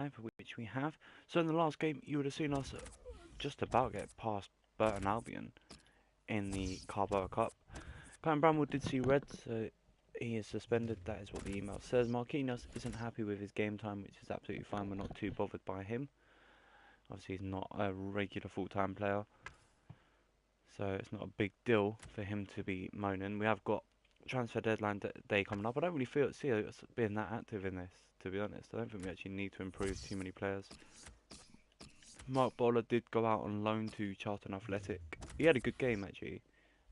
live, which we have. So in the last game, you would have seen us just about get past Burton Albion in the Carabao Cup. Callum Bramwell did see red, so he is suspended. That is what the email says. Marquinhos isn't happy with his game time, which is absolutely fine. We're not too bothered by him. Obviously, he's not a regular full-time player, so it's not a big deal for him to be moaning. We have got transfer deadline day coming up. I don't really see us being that active in this, to be honest. I don't think we actually need to improve too many players. Mark Bowler did go out on loan to Charlton Athletic. He had a good game actually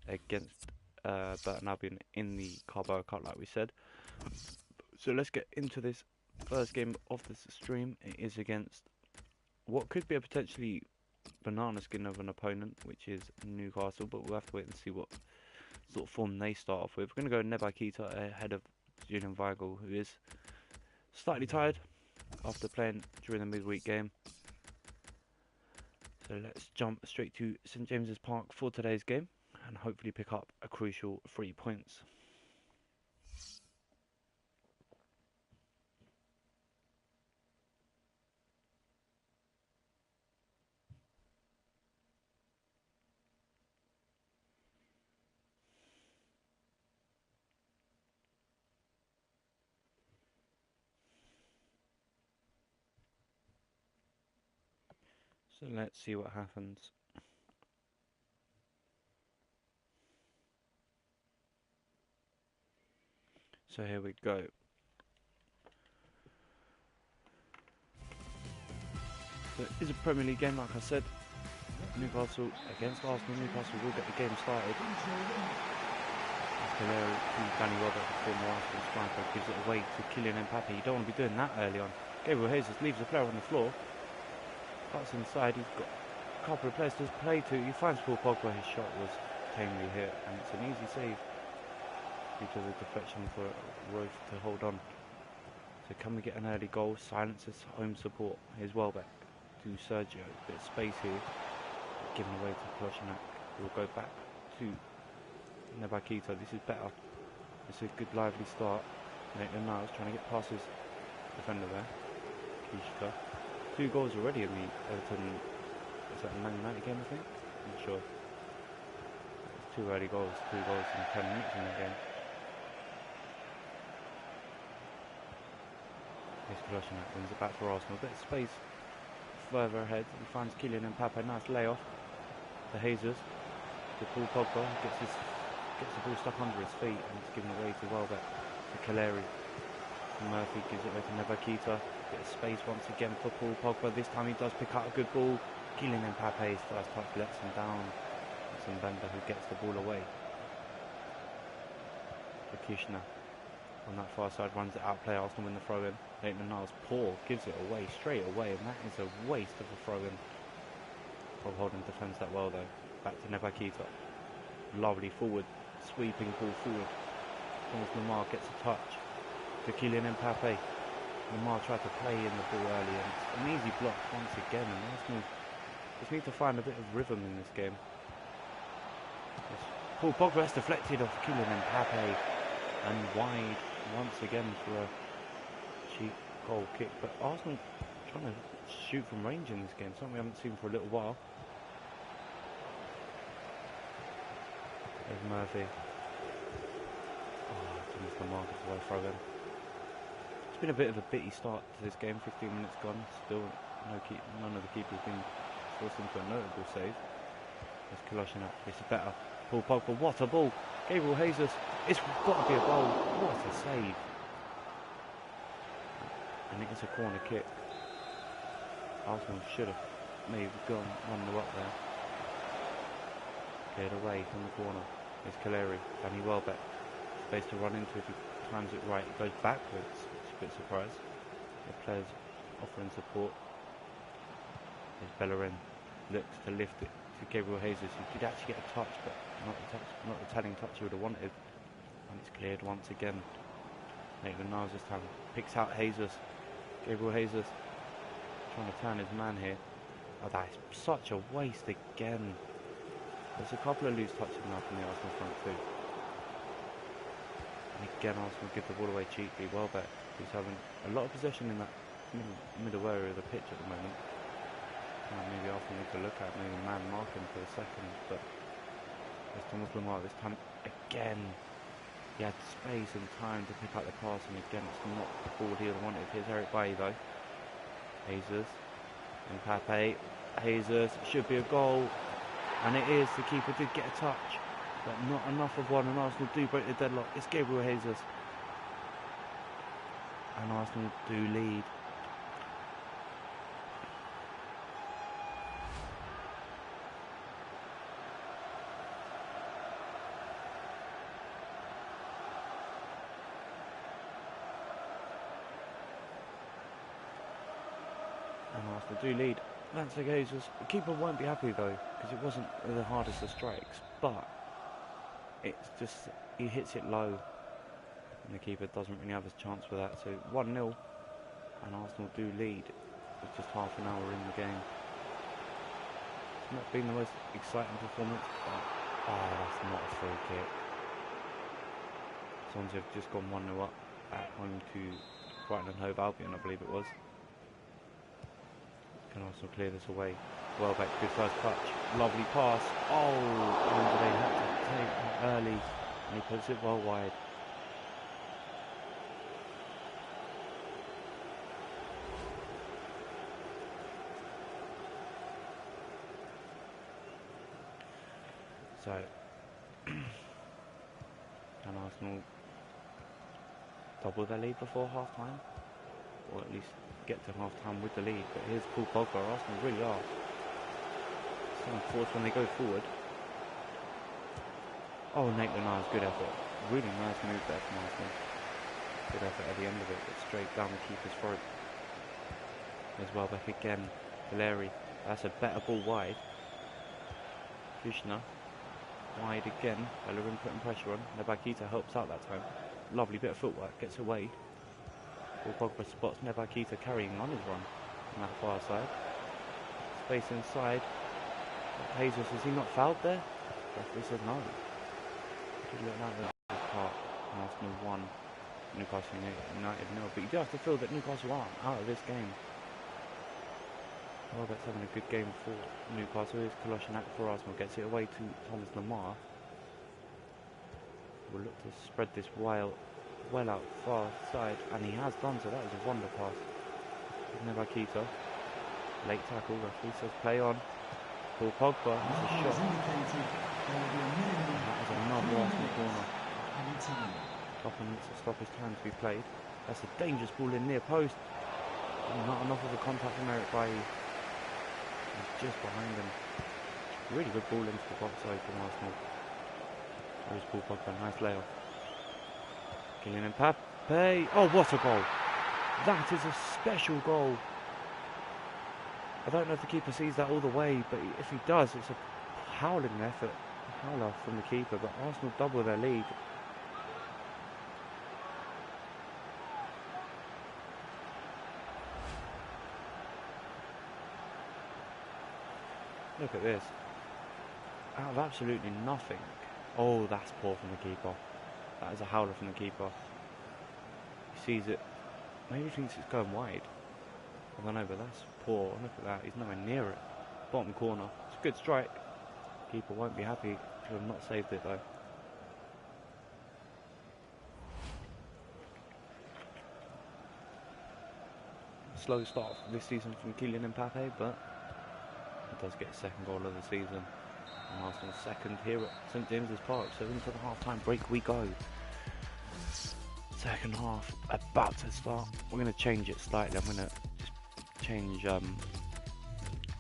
against Burton Albion in the Carabao Cup, like we said. So let's get into this first game of this stream. It is against what could be a potentially banana skin of an opponent, which is Newcastle, but we'll have to wait and see what sort of form they start off with. We're going to go Neba Keita ahead of Julian Weigl, who is slightly tired after playing during the midweek game. So let's jump straight to St James's Park for today's game and hopefully pick up a crucial 3 points. So let's see what happens. So here we go. So it is a Premier League game, like I said. Newcastle against Arsenal. Newcastle will get the game started. Calero to Danny Roberts, the former Arsenal striker, gives it away to Kylian Mbappe. You don't want to be doing that early on. Gabriel Jesus leaves the player on the floor. Cuts inside. He's got a couple of players to play to. He finds Paul Pogba. His shot was tamely hit, and it's an easy save due to the deflection for Roth to hold on. So can we get an early goal? Silences home support. Here's Welbeck to Sergio. Bit of space here. Given away to Kolasinac. We'll go back to Neba Keita. This is better. This is a good lively start. Nathan Niles trying to get past his defender there. Kishka. 2 goals already in the Everton. Is that a Man United game, I think? I'm not sure. It's 2 early goals. 2 goals in 10 minutes in the game. Here's Kolasinac. Wins it back for Arsenal. A bit of space further ahead. He finds Kylian Mbappe. Nice layoff to Jesus. To Paul Pogba. Gets the ball stuck under his feet and it's given away to Welbeck. To Calleri. Murphy gives it away to Neba Keita. Bit of space once again for Paul Pogba. This time he does pick up a good ball. Kylian Mbappe's first touch lets him down. It's Mbemba who gets the ball away. For Kishna on that far side runs it out. Play Arsenal win the throw in. Nathan Niles Paul gives it away straight away, and that is a waste of a throw in. Bob Holden defends that well though. Back to Neba Keita. Lovely forward, sweeping ball forward. Thomas Lamar gets a touch to Kylian Mbappe. Lamar tried to play in the ball early and it's an easy block once again, and Arsenal just need to find a bit of rhythm in this game. Paul Pogba has deflected off Kylian Mbappe and wide once again for a cheap goal kick, but Arsenal trying to shoot from range in this game, something we haven't seen for a little while. There's Murphy. Oh, Thomas Lamar gets away throw in. It's been a bit of a bitty start to this game. 15 minutes gone. Still none of the keepers been forced into a notable save. There's Kolasinac. It's better. Paul Pogba. What a ball. Gabriel Jesus. It's got to be a goal. What a save. And it is a corner kick. Arsenal should have maybe gone 1-0 up there. Cleared away from the corner. It's Calleri. Danny Welbeck. Space to run into if he times it right. It goes backwards. It's a bit surprised. The players offering support. There's Bellerin. Looks to lift it to Gabriel Jesus, who did actually get a touch, but not the telling touch he would have wanted. And it's cleared once again. Nathan Niles this time picks out Jesus. Gabriel Jesus trying to turn his man here. Oh, that is such a waste again. There's a couple of loose touches now from the Arsenal front too. And again Arsenal give the ball away cheaply. Welbeck, who's having a lot of possession in that middle area of the pitch at the moment. Maybe Arsenal need to look at maybe man marking for a second, but there's Thomas Lemar this time again. He had space and time to pick up the pass, and again it's not the ball he wanted. Here's Eric Bailly though. Jesus. Mbappe. Jesus. Should be a goal. And it is. The keeper did get a touch, but not enough of one, and Arsenal do break the deadlock. It's Gabriel Jesus. And Arsenal do lead. Arsenal do lead. Lance Jesus. The keeper won't be happy though, because it wasn't the hardest of strikes, but it's just he hits it low, and the keeper doesn't really have a chance for that. So 1-0, and Arsenal do lead with just half an hour in the game. It's not been the most exciting performance, but that's not a free kick. Swansea have just gone 1-0 up at home to Brighton and Hove Albion, I believe it was. Can Arsenal clear this away? Welbeck, good first touch, lovely pass. Oh, they had to take it early, and he puts it well wide. So, can Arsenal double their lead before half time? Or at least get to half time with the lead? But here's Paul Pogba. Arsenal really are so unfortunate when they go forward. Oh, Nate Lenars, good effort. Really nice move there from Arsenal. Good effort at the end of it, but straight down the keeper's throat. There's Welbeck again. Valeri. That's a better ball wide. Kushner. Wide again. Bellerin putting pressure on. Nebakita helps out that time. Lovely bit of footwork. Gets away. Paul Pogba spots Nebakita carrying on his run on that far side. Space inside. Jesus, is he not fouled there? Referee says no. Just looking out of the part. Arsenal 1, Newcastle United 0. But you do have to feel that Newcastle aren't out of this game. Welbeck's having a good game for Newcastle. Here's Kolasinac for Arsenal. Gets it away to Thomas Lemar. We'll look to spread this well out far side, and he has done so. That was a wonder pass. Nebakita. Late tackle. Referee says play on. Paul Pogba. That's a shot. That is another Arsenal corner. Stoppage time to be played. That's a dangerous ball in near post. Not enough of a contact from Eric Bailly. He's just behind him. Really good ball into the box side from Arsenal. There's Paul Pogba, nice layoff. Kylian Mbappe. Oh, what a goal! That is a special goal. I don't know if the keeper sees that all the way, but if he does, it's a howling effort. A howler from the keeper, but Arsenal double their lead. Look at this. Out of absolutely nothing. Oh, that's poor from the keeper. That is a howler from the keeper. He sees it. Maybe he thinks it's going wide. I don't know, but that's poor. Look at that. He's nowhere near it. Bottom corner. It's a good strike. Keeper won't be happy to have not saved it though. Slow start this season from Kylian Mbappe, but he does get second goal of the season. And Arsenal's second here at St James's Park. So into the half-time break we go. Second half about to start. We're going to change it slightly. I'm going to just change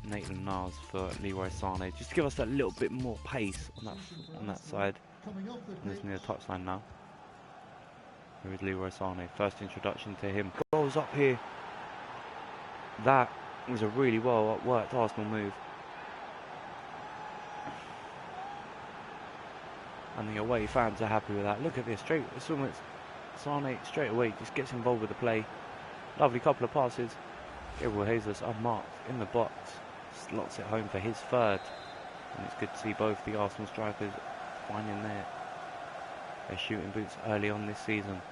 Nathan Niles for Leroy Sané, just to give us that little bit more pace on that side. And he's near the touchline now. Here is Leroy Sané. First introduction to him. Goals up here. That was a really well worked Arsenal move. And the away fans are happy with that. Look at this, it's almost Sané straight away just gets involved with the play. Lovely couple of passes. Gabriel Jesus unmarked in the box, slots it home for his third. And it's good to see both the Arsenal strikers finding their shooting boots early on this season.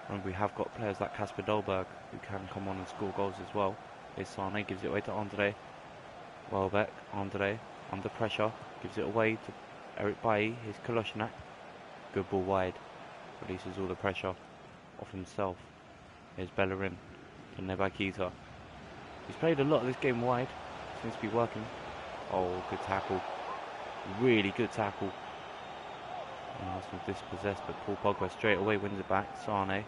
And we have got players like Kasper Dolberg who can come on and score goals as well. Here's Sane, gives it away to Andre. Welbeck, Andre, under pressure, gives it away to Eric Bailly. Here's Kolasinac. Good ball wide. Releases all the pressure off himself. Here's Bellerin to Nebaj Keita. He's played a lot of this game wide. Seems to be working. Oh, good tackle. Really good tackle. And Arsenal dispossessed, but Paul Pogba straight away wins it back. Sane.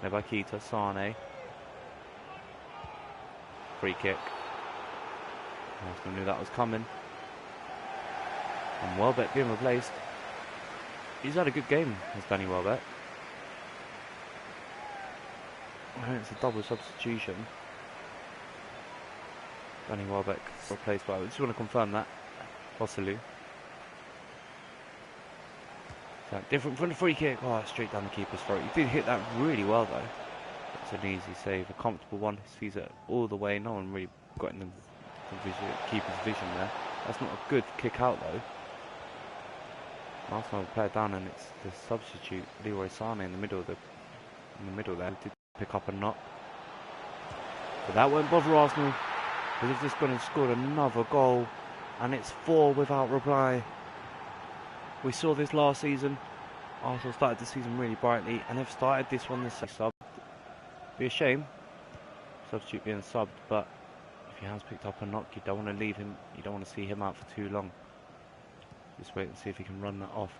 Nebaj Keita, Sane. Free kick. Arsenal knew that was coming. And Welbeck being replaced. He's had a good game, has Danny Welbeck. I think it's a double substitution. Danny Welbeck replaced by, I just want to confirm that. Joselu. Different from the free kick. Oh, straight down the keeper's throat. He did hit that really well though. It's an easy save, a comfortable one. He sees it all the way. No one really got in the keeper's vision there. That's not a good kick out though. Arsenal play it down, and it's the substitute Leroy Sane in the middle there. Did pick up a knock, but that won't bother Arsenal. They've just gone and scored another goal, and it's 4 without reply. We saw this last season. Arsenal started the season really brightly, and they've started this one the sub. Be a shame, substitute being subbed, but if he has picked up a knock, you don't want to leave him. You don't want to see him out for too long. Just wait and see if he can run that off.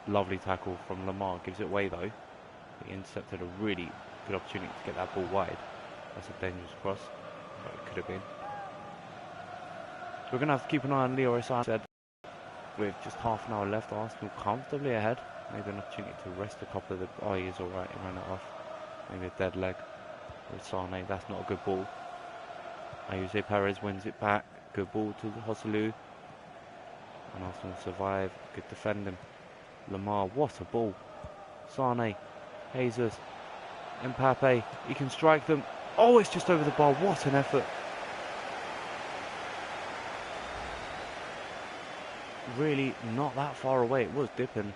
Lovely tackle from Lamar. Gives it away though. He intercepted a really good opportunity to get that ball wide. That's a dangerous cross, but it could have been. So we're going to have to keep an eye on Leroy Sane. With just half an hour left, Arsenal comfortably ahead. Maybe an opportunity to rest a couple of the... Oh, he is alright, he ran it off. Maybe a dead leg with Sane. That's not a good ball. Jose Perez wins it back. Good ball to Joselu. And Arsenal survive. Good defending. Lamar, what a ball. Sane, Jesus, Mbappe. He can strike them. Oh, it's just over the bar. What an effort. Really not that far away. It was dipping.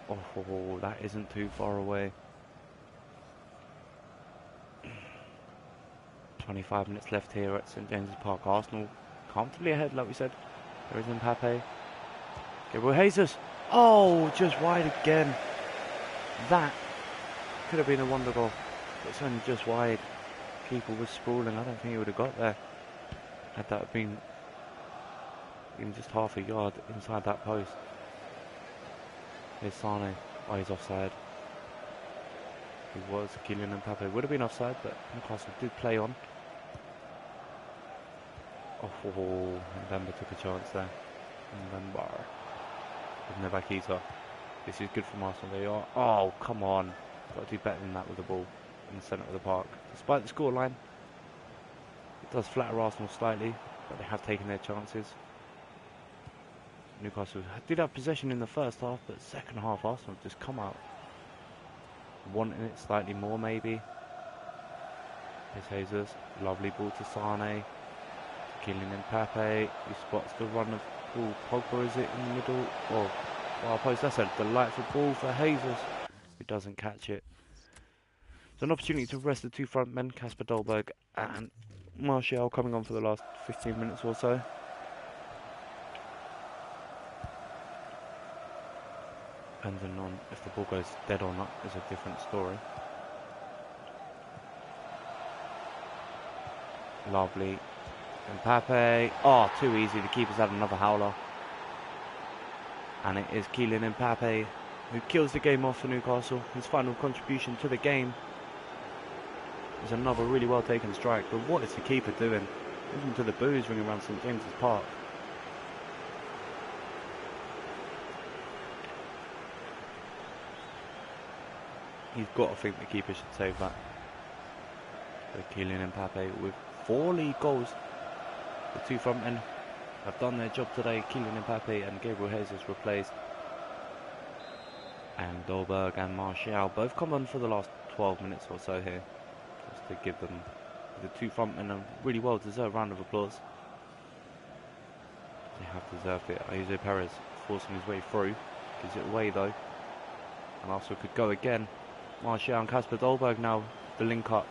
Oh, that isn't too far away. 25 minutes left here at St James's Park. Arsenal comfortably ahead, like we said. There is Mbappe. Gabriel Jesus. Oh, just wide again. That could have been a wonder goal. But it's only just wide. Keeper was sprawling. I don't think he would have got there. Had that been even just half a yard inside that post. Here's Sane. Oh, he's offside. He was. Kylian Mbappe would have been offside, but Newcastle did play on. Oh, Mbemba took a chance there. Mbemba. With Nebaj Keita. This is good from Arsenal. They are. Oh, come on. Got to do better than that with the ball in the centre of the park. Despite the scoreline, it does flatter Arsenal slightly, but they have taken their chances. Newcastle did have possession in the first half, but second half Arsenal just come out wanting it slightly more maybe. Here's Jesus. Lovely ball to Sane. Kylian Mbappe. He spots the run of Pogba, is it, in the middle? Oh, far post. That's a delightful ball for Jesus, who doesn't catch it. It's an opportunity to rest the two front men, Kasper Dolberg and Martial, coming on for the last 15 minutes or so. Depending on if the ball goes dead or not is a different story. Lovely. Mbappe. Oh, too easy. The keeper's had another howler. And it is Kylian Mbappe who kills the game off for Newcastle. His final contribution to the game is another really well taken strike. But what is the keeper doing? Listen to the boos ringing around St James's Park. You've got to think the keeper should save that. So Kylian Mbappe with 4 league goals. The two front men have done their job today. Kylian Mbappe and Gabriel Jesus replaced. And Dolberg and Martial both come on for the last 12 minutes or so here. Just to give them, the two front men, a really well deserved round of applause. They have deserved it. Jose Perez forcing his way through. Gives it away though. And Arsenal could go again. Martial and Kasper Dolberg now, the link up.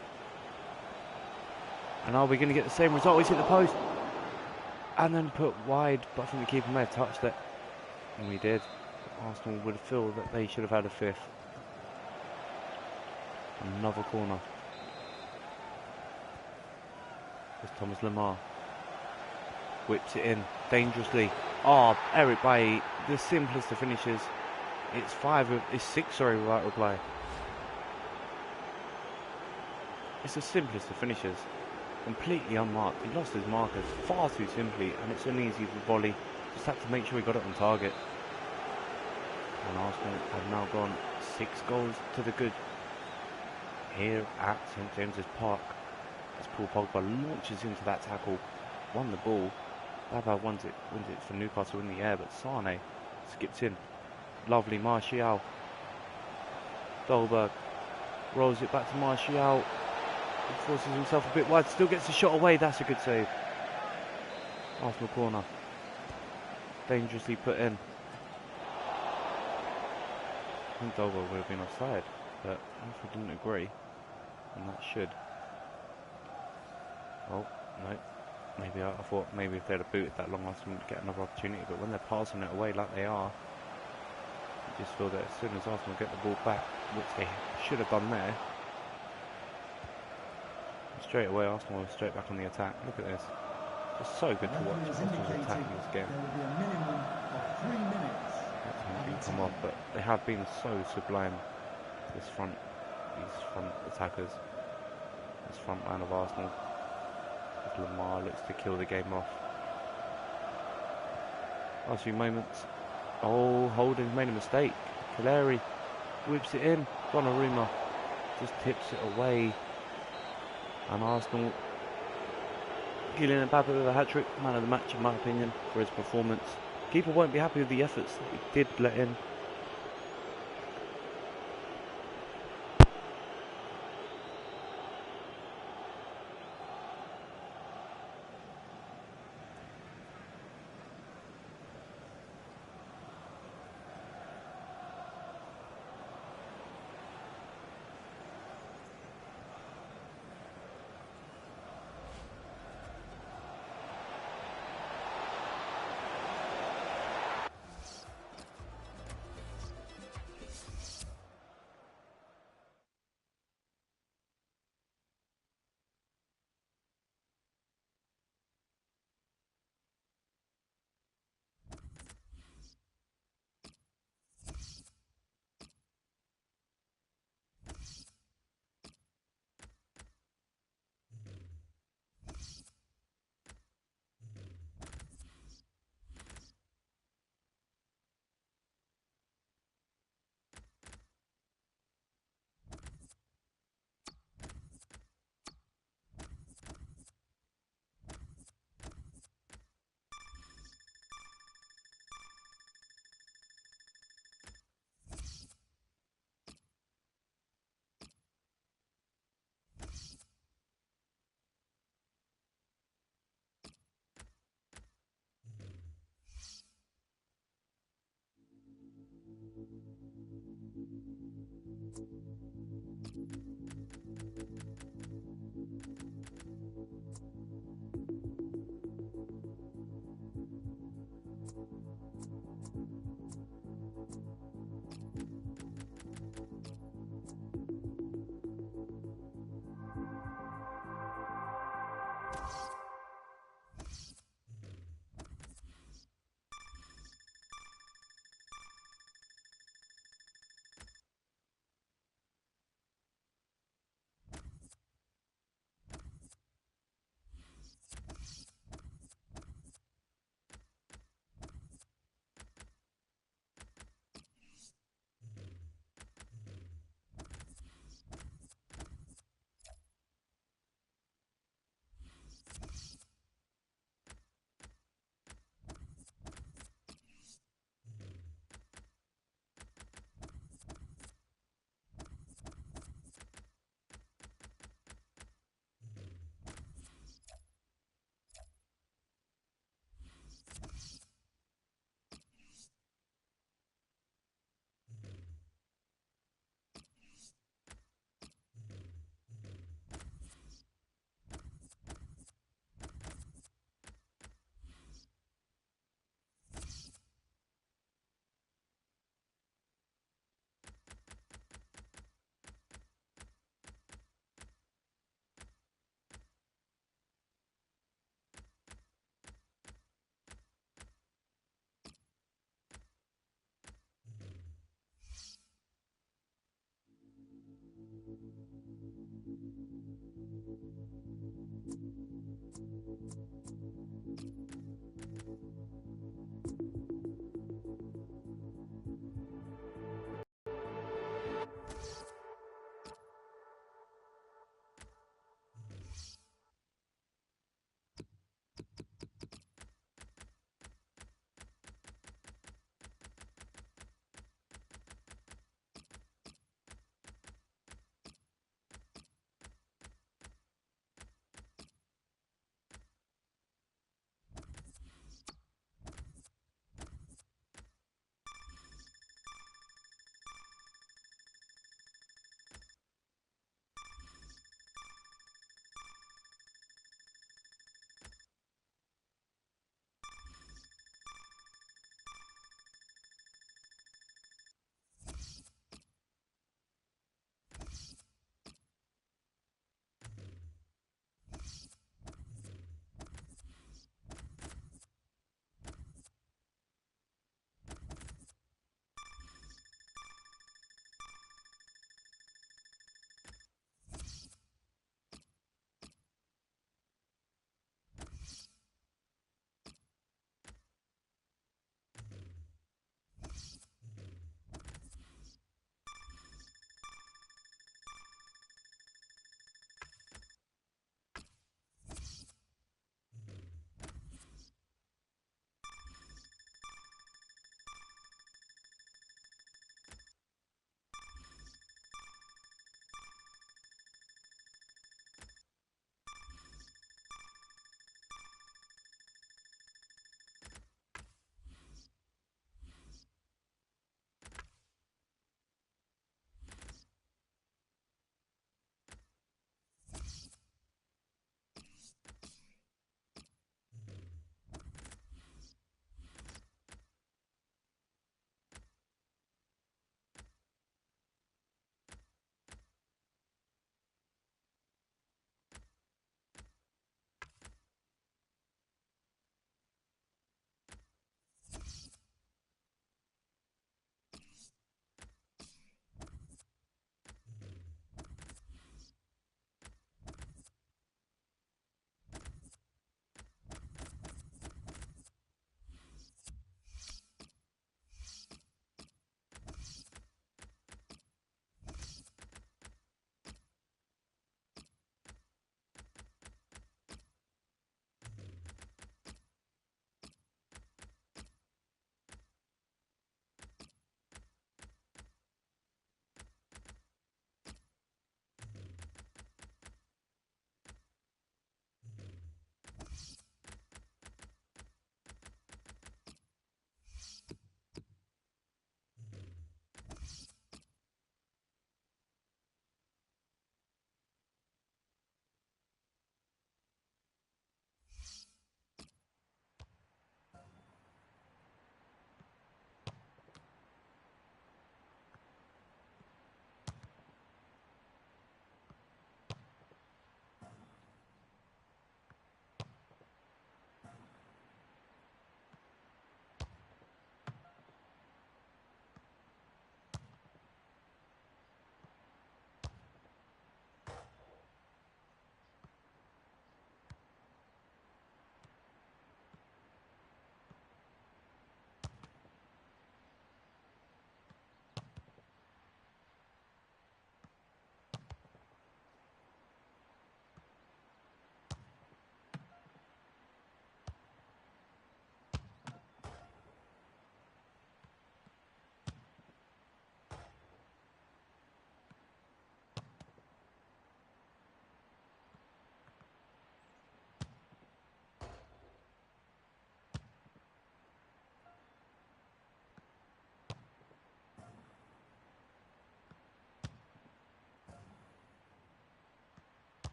And are we going to get the same result? He's hit the post. And then put wide, but I think the keeper may have touched it. And we did. Arsenal would feel that they should have had a fifth. Another corner. There's Thomas Lemar. Whips it in dangerously. Oh, Eric Bailly, the simplest of finishes. It's 6, sorry, without reply. It's the simplest of finishes. Completely unmarked. He lost his markers far too simply, and it's an easy volley. Just had to make sure he got it on target. And Arsenal have now gone 6 goals to the good here at St James's Park. As Paul Pogba launches into that tackle, won the ball. Baba wins it for Newcastle in the air, but Sane skips in. Lovely Martial. Dolberg rolls it back to Martial. He forces himself a bit wide, still gets the shot away. That's a good save. Arsenal corner. Dangerously put in. I think Dolberg would have been offside, but I didn't agree, and that should. Oh, no. Maybe I thought maybe if they'd have booted that long, Arsenal would get another opportunity, but when they're passing it away like they are, you just feel that as soon as Arsenal get the ball back, which they should have done there, straight away Arsenal are straight back on the attack. Look at this. It's so good to watch Arsenal's attacking this game. That's come off, but they have been so sublime, these front attackers, this front line of Arsenal. Lemar looks to kill the game off. Last few moments. Oh, Holding's made a mistake. Caleri whips it in. Donnarumma just tips it away. And Arsenal, Kylian Mbappe with a hat-trick. Man of the match in my opinion for his performance. Keeper won't be happy with the efforts that he did let in.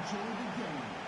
enjoy the game.